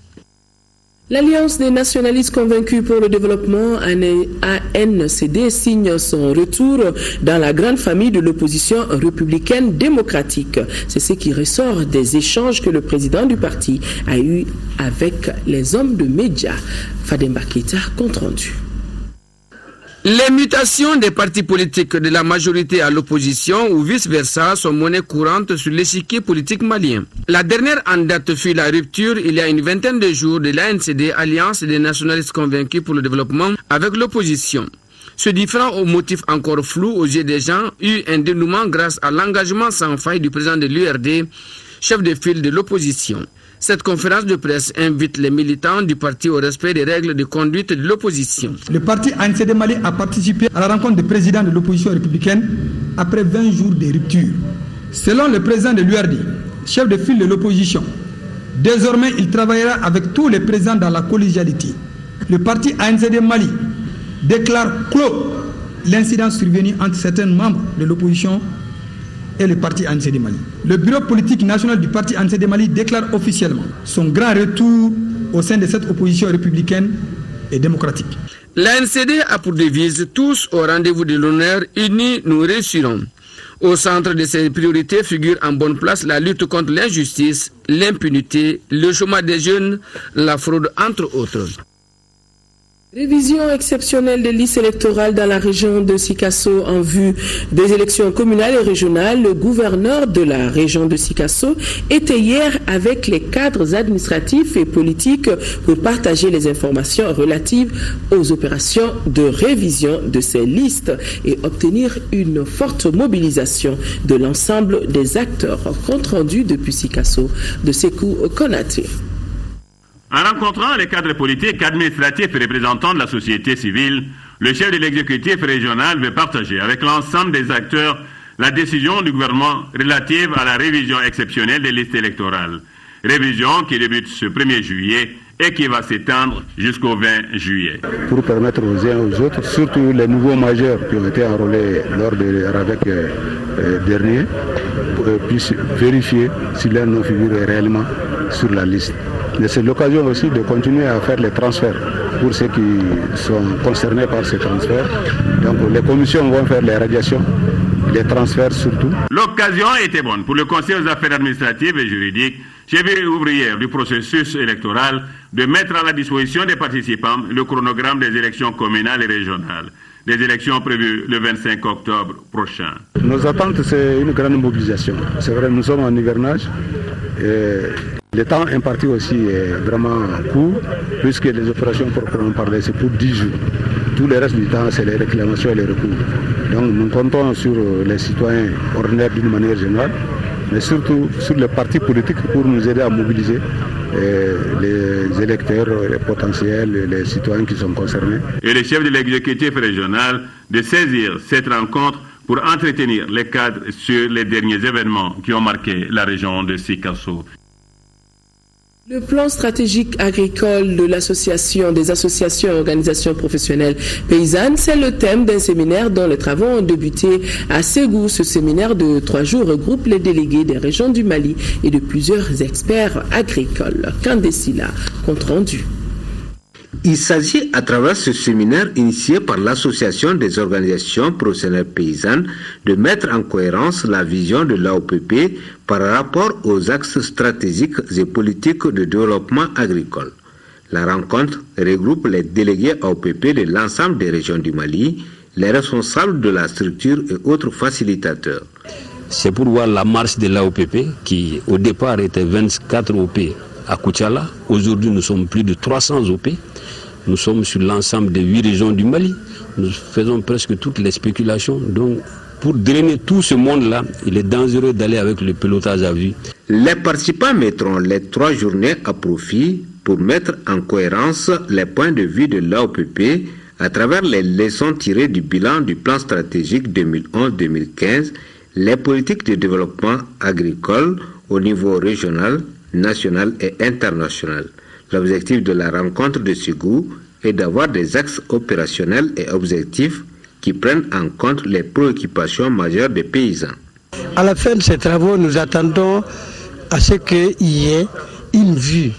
L'Alliance des nationalistes convaincus pour le développement, ANCD, signe son retour dans la grande famille de l'opposition républicaine démocratique. C'est ce qui ressort des échanges que le président du parti a eu avec les hommes de médias. Fademba Keita, compte rendu. Les mutations des partis politiques de la majorité à l'opposition ou vice-versa sont monnaie courante sur l'échiquier politique malien. La dernière en date fut la rupture il y a une vingtaine de jours de l'ANCD, Alliance des nationalistes convaincus pour le développement, avec l'opposition. Ce différend au motif encore flou aux yeux des gens eut un dénouement grâce à l'engagement sans faille du président de l'URD, chef de file de l'opposition. Cette conférence de presse invite les militants du parti au respect des règles de conduite de l'opposition. Le parti ANCD Mali a participé à la rencontre du président de l'opposition républicaine après 20 jours de rupture. Selon le président de l'URD, chef de file de l'opposition, désormais il travaillera avec tous les présidents dans la collégialité. Le parti ANCD Mali déclare clos l'incident survenu entre certains membres de l'opposition et le parti ANCD Mali. Le bureau politique national du parti ANCD Mali déclare officiellement son grand retour au sein de cette opposition républicaine et démocratique. L'ANCD a pour devise « Tous au rendez-vous de l'honneur, unis nous réussirons ». Au centre de ses priorités figure en bonne place la lutte contre l'injustice, l'impunité, le chômage des jeunes, la fraude entre autres. Révision exceptionnelle des listes électorales dans la région de Sikasso en vue des élections communales et régionales. Le gouverneur de la région de Sikasso était hier avec les cadres administratifs et politiques pour partager les informations relatives aux opérations de révision de ces listes et obtenir une forte mobilisation de l'ensemble des acteurs. Compte rendu depuis Sikasso de Sekou Konaté. En rencontrant les cadres politiques, administratifs et représentants de la société civile, le chef de l'exécutif régional veut partager avec l'ensemble des acteurs la décision du gouvernement relative à la révision exceptionnelle des listes électorales. Révision qui débute ce 1er juillet et qui va s'étendre jusqu'au 20 juillet. Pour permettre aux uns et aux autres, surtout les nouveaux majeurs qui ont été enrôlés lors de RAVEC dernier, puissent vérifier si leur nom figure réellement sur la liste. Mais c'est l'occasion aussi de continuer à faire les transferts pour ceux qui sont concernés par ces transferts. Donc les commissions vont faire les radiations, les transferts surtout. L'occasion était bonne pour le Conseil aux affaires administratives et juridiques, cheville ouvrière du processus électoral, de mettre à la disposition des participants le chronogramme des élections communales et régionales, des élections prévues le 25 octobre prochain. Nos attentes, c'est une grande mobilisation. C'est vrai, nous sommes en hivernage. Le temps imparti aussi est vraiment court, puisque les opérations proprement parler, c'est pour 10 jours. Tout le reste du temps, c'est les réclamations et les recours. Donc nous comptons sur les citoyens ordinaires d'une manière générale, mais surtout sur les partis politiques pour nous aider à mobiliser les électeurs, les potentiels, les citoyens qui sont concernés. Et le chef de l'exécutif régional de saisir cette rencontre pour entretenir les cadres sur les derniers événements qui ont marqué la région de Sikasso. Le plan stratégique agricole de l'association des associations et organisations professionnelles paysannes, c'est le thème d'un séminaire dont les travaux ont débuté à Ségou. Ce séminaire de 3 jours regroupe les délégués des régions du Mali et de plusieurs experts agricoles. Kandesila, compte rendu. Il s'agit à travers ce séminaire initié par l'Association des organisations professionnelles paysannes de mettre en cohérence la vision de l'AOPP par rapport aux axes stratégiques et politiques de développement agricole. La rencontre regroupe les délégués AOPP de l'ensemble des régions du Mali, les responsables de la structure et autres facilitateurs. C'est pour voir la marche de l'AOPP qui au départ était 24 OP à Koutiala. Aujourd'hui nous sommes plus de 300 OP. Nous sommes sur l'ensemble des 8 régions du Mali. Nous faisons presque toutes les spéculations. Donc, pour drainer tout ce monde-là, il est dangereux d'aller avec le pilotage à vue. Les participants mettront les 3 journées à profit pour mettre en cohérence les points de vue de l'AOPP à travers les leçons tirées du bilan du plan stratégique 2011-2015, les politiques de développement agricole au niveau régional, national et international. L'objectif de la rencontre de Ségou est d'avoir des axes opérationnels et objectifs qui prennent en compte les préoccupations majeures des paysans. À la fin de ces travaux, nous attendons à ce qu'il y ait une vue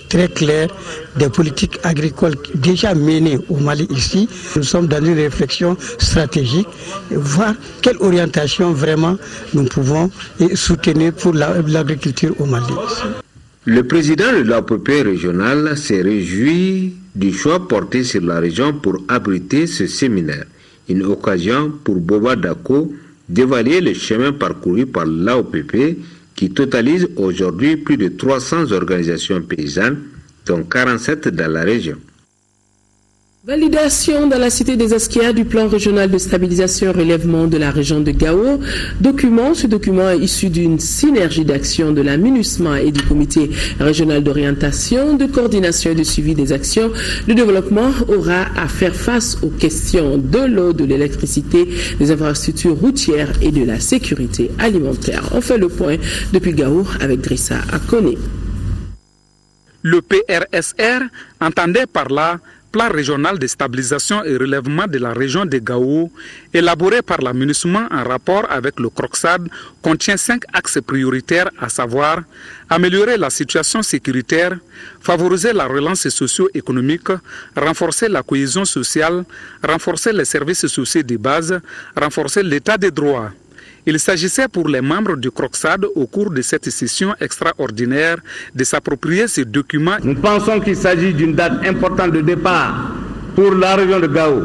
très claire des politiques agricoles déjà menées au Mali ici. Nous sommes dans une réflexion stratégique, voir quelle orientation vraiment nous pouvons soutenir pour l'agriculture au Mali. Le président de l'AOPP régional s'est réjoui du choix porté sur la région pour abriter ce séminaire. Une occasion pour Boba Dako d'évaluer le chemin parcouru par l'AOPP qui totalise aujourd'hui plus de 300 organisations paysannes, dont 47 dans la région. Validation dans la cité des Askia du plan régional de stabilisation et relèvement de la région de Gao. Ce document est issu d'une synergie d'action de la MINUSMA et du comité régional d'orientation, de coordination et de suivi des actions. Le développement aura à faire face aux questions de l'eau, de l'électricité, des infrastructures routières et de la sécurité alimentaire. On fait le point depuis Gao avec Drissa Akone. Le PRSR entendait par là Plan régional de stabilisation et relèvement de la région de Gao, élaboré par la MINUSMA en rapport avec le CROCSAD, contient 5 axes prioritaires, à savoir améliorer la situation sécuritaire, favoriser la relance socio-économique, renforcer la cohésion sociale, renforcer les services sociaux de base, renforcer l'état des droits. Il s'agissait pour les membres du CROCSAD au cours de cette session extraordinaire de s'approprier ces documents. Nous pensons qu'il s'agit d'une date importante de départ pour la région de Gao.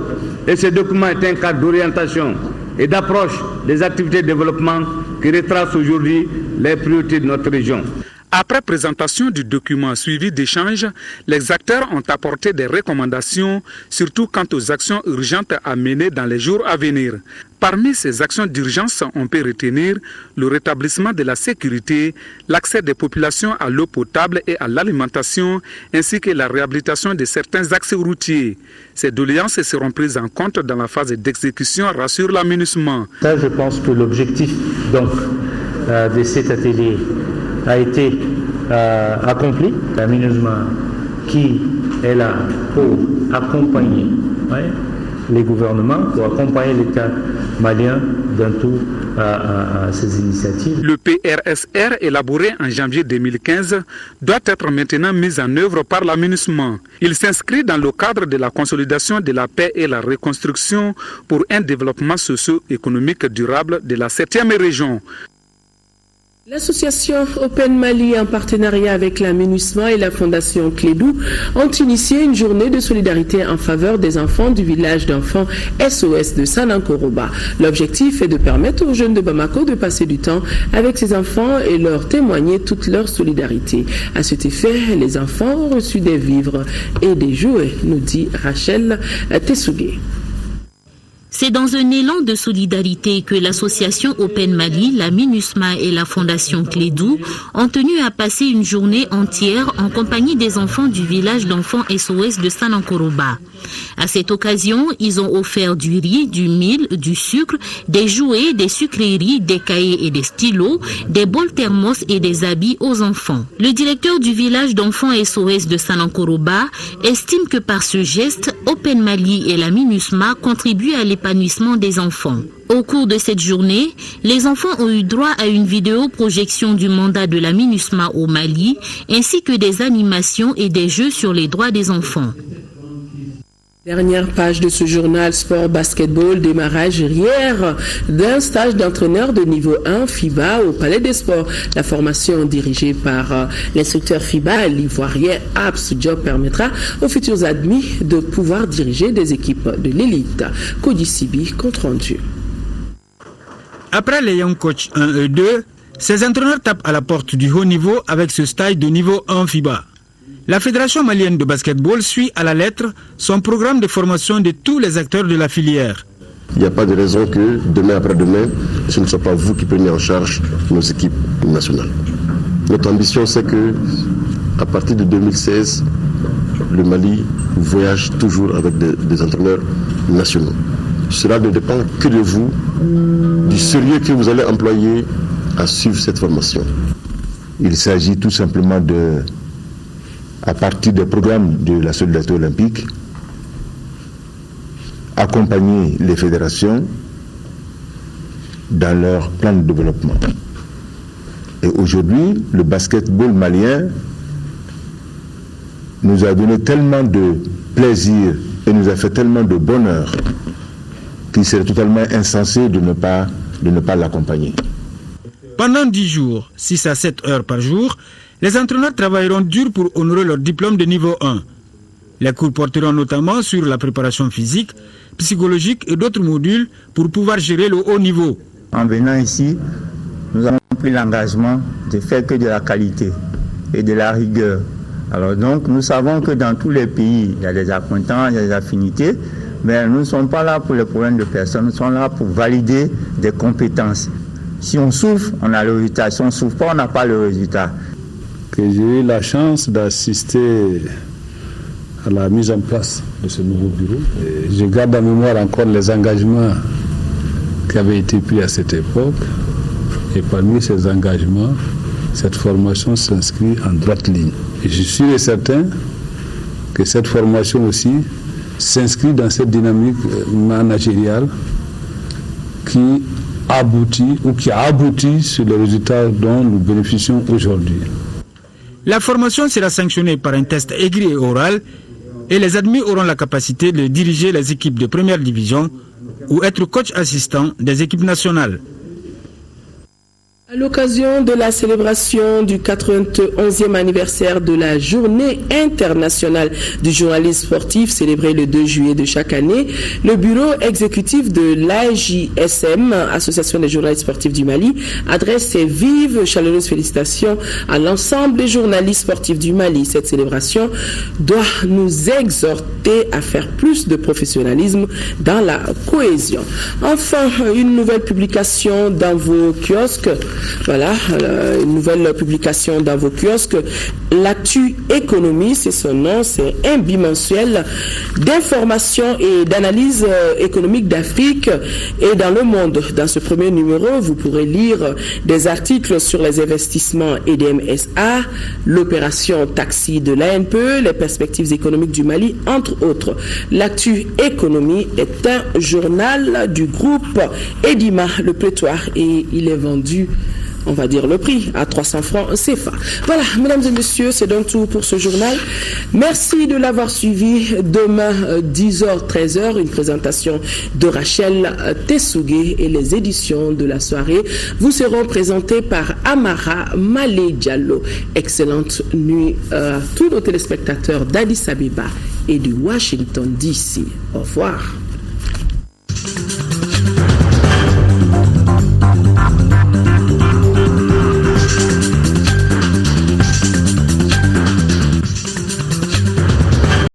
Et ce document est un cadre d'orientation et d'approche des activités de développement qui retrace aujourd'hui les priorités de notre région. Après présentation du document suivi d'échanges, les acteurs ont apporté des recommandations, surtout quant aux actions urgentes à mener dans les jours à venir. Parmi ces actions d'urgence, on peut retenir le rétablissement de la sécurité, l'accès des populations à l'eau potable et à l'alimentation, ainsi que la réhabilitation de certains axes routiers. Ces doléances seront prises en compte dans la phase d'exécution, rassure la MINUSMA. Ça, je pense que l'objectif de cet atelier a été accompli. La MINUSMA qui est là pour accompagner les gouvernements, pour accompagner l'État malien dans toutes ces initiatives. Le PRSR, élaboré en janvier 2015, doit être maintenant mis en œuvre par la MINUSMA. Il s'inscrit dans le cadre de la consolidation de la paix et la reconstruction pour un développement socio-économique durable de la 7e région. L'association Open Mali, en partenariat avec la MINUSMA et la Fondation Clédou, ont initié une journée de solidarité en faveur des enfants du village d'enfants SOS de Sanankoroba. L'objectif est de permettre aux jeunes de Bamako de passer du temps avec ces enfants et leur témoigner toute leur solidarité. À cet effet, les enfants ont reçu des vivres et des jouets, nous dit Rachel Tessougué. C'est dans un élan de solidarité que l'association Open Mali, la MINUSMA et la Fondation Clédou ont tenu à passer une journée entière en compagnie des enfants du village d'enfants SOS de Sanankoroba. À cette occasion, ils ont offert du riz, du mil, du sucre, des jouets, des sucreries, des cahiers et des stylos, des bols thermos et des habits aux enfants. Le directeur du village d'enfants SOS de Sanankoroba estime que par ce geste, Open Mali et la MINUSMA contribuent à l'épanouissement des enfants. Au cours de cette journée, les enfants ont eu droit à une vidéo-projection du mandat de la MINUSMA au Mali, ainsi que des animations et des jeux sur les droits des enfants. Dernière page de ce journal Sport Basketball, démarrage hier d'un stage d'entraîneur de niveau 1 FIBA au Palais des Sports. La formation dirigée par l'instructeur FIBA, l'ivoirien Abs Diop, permettra aux futurs admis de pouvoir diriger des équipes de l'élite. Cody Sibi, compte rendu. Après les Young Coach 1 et 2, ces entraîneurs tapent à la porte du haut niveau avec ce stage de niveau 1 FIBA. La Fédération malienne de basketball suit à la lettre son programme de formation de tous les acteurs de la filière. Il n'y a pas de raison que demain après-demain, ce ne soit pas vous qui preniez en charge nos équipes nationales. Notre ambition, c'est que à partir de 2016, le Mali voyage toujours avec des entraîneurs nationaux. Cela ne dépend que de vous, du sérieux que vous allez employer à suivre cette formation. Il s'agit tout simplement à partir des programmes de la solidarité olympique, accompagner les fédérations dans leur plan de développement. Et aujourd'hui, le basketball malien nous a donné tellement de plaisir et nous a fait tellement de bonheur qu'il serait totalement insensé de ne pas l'accompagner. Pendant 10 jours, 6 à 7 heures par jour, Les entraîneurs travailleront dur pour honorer leur diplôme de niveau 1. Les cours porteront notamment sur la préparation physique, psychologique et d'autres modules pour pouvoir gérer le haut niveau. En venant ici, nous avons pris l'engagement de faire que de la qualité et de la rigueur. Alors donc, nous savons que dans tous les pays, il y a des accointants, il y a des affinités, mais nous ne sommes pas là pour les problèmes de personnes, nous sommes là pour valider des compétences. Si on souffre, on a le résultat. Si on ne souffre pas, on n'a pas le résultat. Que j'ai eu la chance d'assister à la mise en place de ce nouveau bureau. Et je garde en mémoire encore les engagements qui avaient été pris à cette époque. Et parmi ces engagements, cette formation s'inscrit en droite ligne. Et je suis certain que cette formation aussi s'inscrit dans cette dynamique managériale qui aboutit ou qui a abouti sur les résultats dont nous bénéficions aujourd'hui. La formation sera sanctionnée par un test écrit et oral et les admis auront la capacité de diriger les équipes de première division ou être coach assistant des équipes nationales. À l'occasion de la célébration du 91e anniversaire de la Journée internationale du journalisme sportif célébrée le 2 juillet de chaque année, le bureau exécutif de l'AJSM, Association des journalistes sportifs du Mali, adresse ses vives chaleureuses félicitations à l'ensemble des journalistes sportifs du Mali. Cette célébration doit nous exhorter à faire plus de professionnalisme dans la cohésion. Enfin, une nouvelle publication dans vos kiosques. Voilà, une nouvelle publication dans vos kiosques. L'actu économie, c'est son nom, c'est un bimensuel d'information et d'analyse économique d'Afrique et dans le monde. Dans ce premier numéro, vous pourrez lire des articles sur les investissements EDMSA, l'opération taxi de l'ANPE, les perspectives économiques du Mali, entre autres. L'actu économie est un journal du groupe Edima, le Prétoire, et il est vendu, on va dire le prix, à 300 francs CFA. Voilà, mesdames et messieurs, c'est donc tout pour ce journal. Merci de l'avoir suivi. Demain, 10h, 13h, une présentation de Rachel Tessougué et les éditions de la soirée vous seront présentées par Amara Malé Diallo. Excellente nuit à tous nos téléspectateurs d'Addis Abeba et du Washington DC. Au revoir.